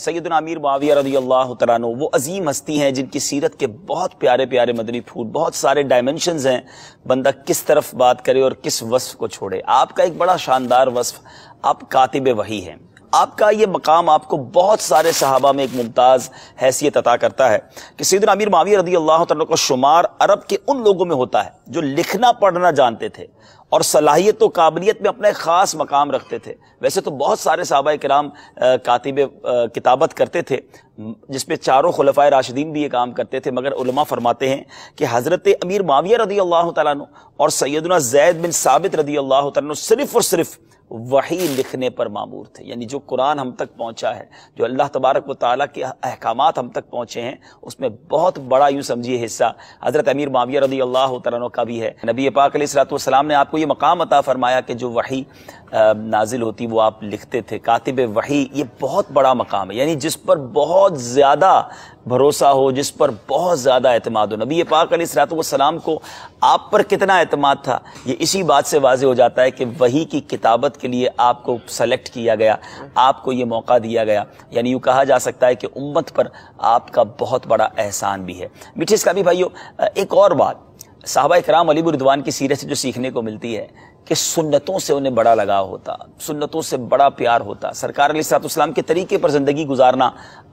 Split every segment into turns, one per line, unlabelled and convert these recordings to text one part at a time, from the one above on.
سیدنا امیر معاویہ رضی اللہ تعالیٰ عنہ وہ عظیم ہستی ہیں جن کی سیرت کے بہت پیارے پیارے مدنی پھول، بہت سارے ڈائمنشنز ہیں، بندہ کس طرف بات کرے اور کس وصف کو چھوڑے۔ آپ کا ایک بڑا شاندار وصف، آپ کاتب وحی ہیں۔ آپ کا یہ مقام آپ کو بہت سارے صحابہ میں ایک ممتاز حیثیت عطا کرتا ہے کہ سیدنا امیر معاویہ رضی اللہ تعالیٰ کا شمار عرب کے ان لوگوں میں ہوتا ہے جو لکھنا پڑھنا جانتے تھے اور صلاحیت و قابلیت میں اپنا ایک خاص مقام رکھتے تھے۔ ویسے تو بہت سارے صحابہ کرام کاتب کتابت کرتے تھے، جس میں چاروں خلفائے راشدین بھی یہ کام کرتے تھے، مگر علماء فرماتے ہیں کہ حضرت امیر معاویہ رضی اللہ تعالیٰ عنہ اور سیدنا زید بن ثابت رضی اللہ تعالیٰ عنہ صرف اور صرف وحی لکھنے پر مامور تھے، یعنی جو قرآن ہم تک پہنچا ہے، جو اللہ تبارک و تعالیٰ کے احکامات ہم تک پہنچے ہیں، اس میں بہت بڑا یوں سمجھیے حصہ حضرت امیر معاویہ رضی اللہ تعالیٰ عنہ کا بھی ہے۔ نبی پاک علیہ الصلوۃ والسلام نے آپ کو یہ مقام عطا فرمایا کہ جو وحی نازل ہوتی وہ آپ لکھتے تھے۔ کاتب وحی یہ بہت بڑا مقام ہے، یعنی جس پر بہت زیادہ بھروسہ ہو، جس پر بہت زیادہ اعتماد ہو۔ نبی پاک علیہ الصلوۃ والسلام کو آپ پر کتنا اعتماد تھا، یہ اسی بات سے واضح ہو جاتا ہے کہ وحی کی کتابت کے لیے آپ کو سلیکٹ کیا گیا، آپ کو یہ موقع دیا گیا، یعنی یوں کہا جا سکتا ہے کہ امت پر آپ کا بہت بڑا احسان بھی ہے۔ میٹھے اسلامی بھائیو، ایک اور بات صحابہ کرام علیہ رضوان کی سیرت سے جو سیکھنے کو ملتی ہے کہ سنتوں سے انہیں بڑا لگاؤ ہوتا، سنتوں سے بڑا پیار ہوتا، سرکار علیہ الصلوۃ والسلام کے طریقے پر زندگی گزارنا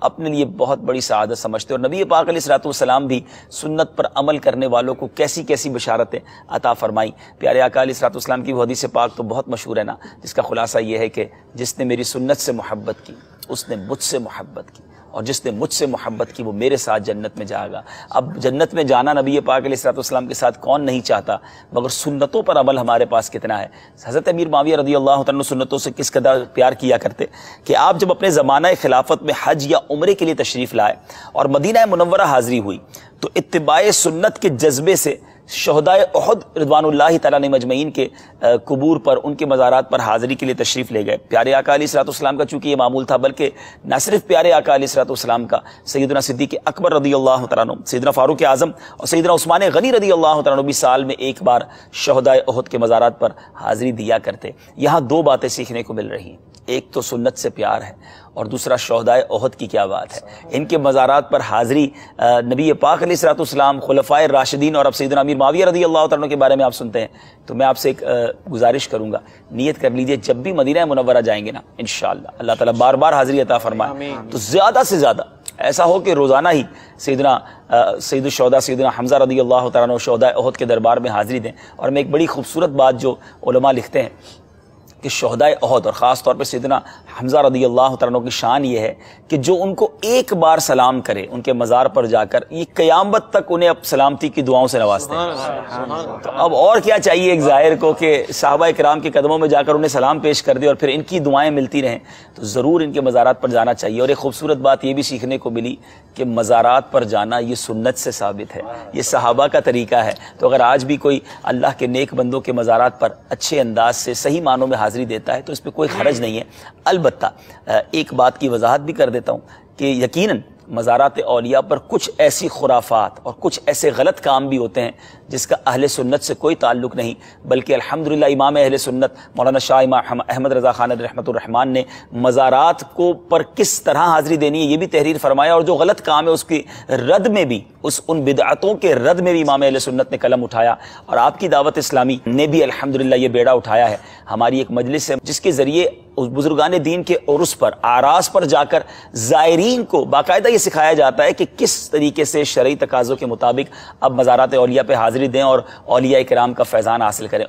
اپنے لیے بہت بڑی سعادت سمجھتے، اور نبی پاک علیہ الصلوۃ والسلام بھی سنت پر عمل کرنے والوں کو کیسی کیسی بشارتیں عطا فرمائی۔ پیارے آقا علیہ الصلوۃ والسلام کی وہ حدیث پاک تو بہت مشہور ہے نا، جس کا خلاصہ یہ ہے کہ جس نے میری سنت سے محبت کی اس نے مجھ سے محبت کی، اور جس نے مجھ سے محبت کی وہ میرے ساتھ جنت میں جائے گا۔ اب جنت میں جانا نبی پاک علیہ الصلوۃ والسلام کے ساتھ کون نہیں چاہتا، مگر سنتوں پر عمل ہمارے پاس کتنا ہے۔ حضرت امیر معاویہ رضی اللہ تعالیٰ سنتوں سے کس قدر پیار کیا کرتے کہ آپ جب اپنے زمانہ خلافت میں حج یا عمرے کے لیے تشریف لائے اور مدینہ منورہ حاضری ہوئی تو اتباع سنت کے جذبے سے شہدائے احد رضوان اللہ تعالیٰ علیہم مجمعین کے قبور پر، ان کے مزارات پر حاضری کے لیے تشریف لے گئے۔ پیارے آقا علیہ الصلوۃ والسلام کا چونکہ یہ معمول تھا، بلکہ نہ صرف پیارے آقا علیہ الصلوۃ والسلام کا، سیدنا صدیق اکبر رضی اللہ تعالیٰ عنہ، سیدنا فاروق اعظم اور سیدنا عثمان غنی رضی اللہ تعالیٰ عنہ بھی سال میں ایک بار شہدائے احد کے مزارات پر حاضری دیا کرتے۔ یہاں دو باتیں سیکھنے کو مل رہی ہیں، ایک تو سنت سے پیار ہے اور دوسرا شہدائے احد کی کیا بات ہے۔ ان کے مزارات پر حاضری نبی پاک علیہ الصلوۃ والسلام، خلفائے راشدین اور اب سیدنا امیر معاویہ رضی اللہ تعالیٰ عنہ کے بارے میں آپ سنتے ہیں، تو میں آپ سے ایک گزارش کروں گا، نیت کر لیجئے جب بھی مدینہ منورہ جائیں گے نا، انشاءاللہ اللہ تعالیٰ بار بار حاضری عطا فرمائے، تو زیادہ سے زیادہ ایسا ہو کہ روزانہ ہی سید الشہداء سیدنا حمزہ رضی اللہ تعالیٰ عنہ شہدائے احد کے دربار میں حاضری دیں۔ اور میں ایک بڑی خوبصورت بات جو علماء لکھتے ہیں کہ شہدائے احد اور خاص طور پہ سیدنا حمزہ رضی اللہ تعالیٰ عنہ کی شان یہ ہے کہ جو ان کو ایک بار سلام کرے ان کے مزار پر جا کر، یہ قیامت تک انہیں اب سلامتی کی دعاؤں سے نوازتے ہیں۔ تو اب اور کیا چاہیے ایک ظاہر کو کہ صحابہ کرام کے قدموں میں جا کر انہیں سلام پیش کر دے اور پھر ان کی دعائیں ملتی رہیں، تو ضرور ان کے مزارات پر جانا چاہیے۔ اور ایک خوبصورت بات یہ بھی سیکھنے کو ملی کہ مزارات پر جانا یہ سنت سے ثابت ہے، یہ صحابہ کا طریقہ ہے۔ تو اگر آج بھی کوئی اللہ کے نیک بندوں کے مزارات پر اچھے انداز سے صحیح معنوں میں حاضری دیتا ہے تو اس پہ کوئی حرج نہیں ہے۔ البتہ ایک بات کی وضاحت بھی کر دیتا ہوں کہ یقیناً مزارات اولیاء پر کچھ ایسی خرافات اور کچھ ایسے غلط کام بھی ہوتے ہیں جس کا اہل سنت سے کوئی تعلق نہیں، بلکہ الحمدللہ امام اہل سنت مولانا شاہ امام احمد رضا خان رحمۃ الرحمان نے مزارات کو پر کس طرح حاضری دینی ہے یہ بھی تحریر فرمایا، اور جو غلط کام ہے اس کی رد میں بھی، ان بدعتوں کے رد میں بھی امام اہل سنت نے قلم اٹھایا، اور آپ کی دعوت اسلامی نے بھی الحمدللہ یہ بیڑا اٹھایا ہے۔ ہماری ایک مجلس ہے جس کے ذریعے اس بزرگان دین کے عرس پر، اعراس پر جا کر زائرین کو باقاعدہ یہ سکھایا جاتا ہے کہ کس طریقے سے شرعی تقاضوں کے مطابق اب مزارات اولیاء پہ حاضری دیں اور اولیاء کرام کا فیضان حاصل کریں۔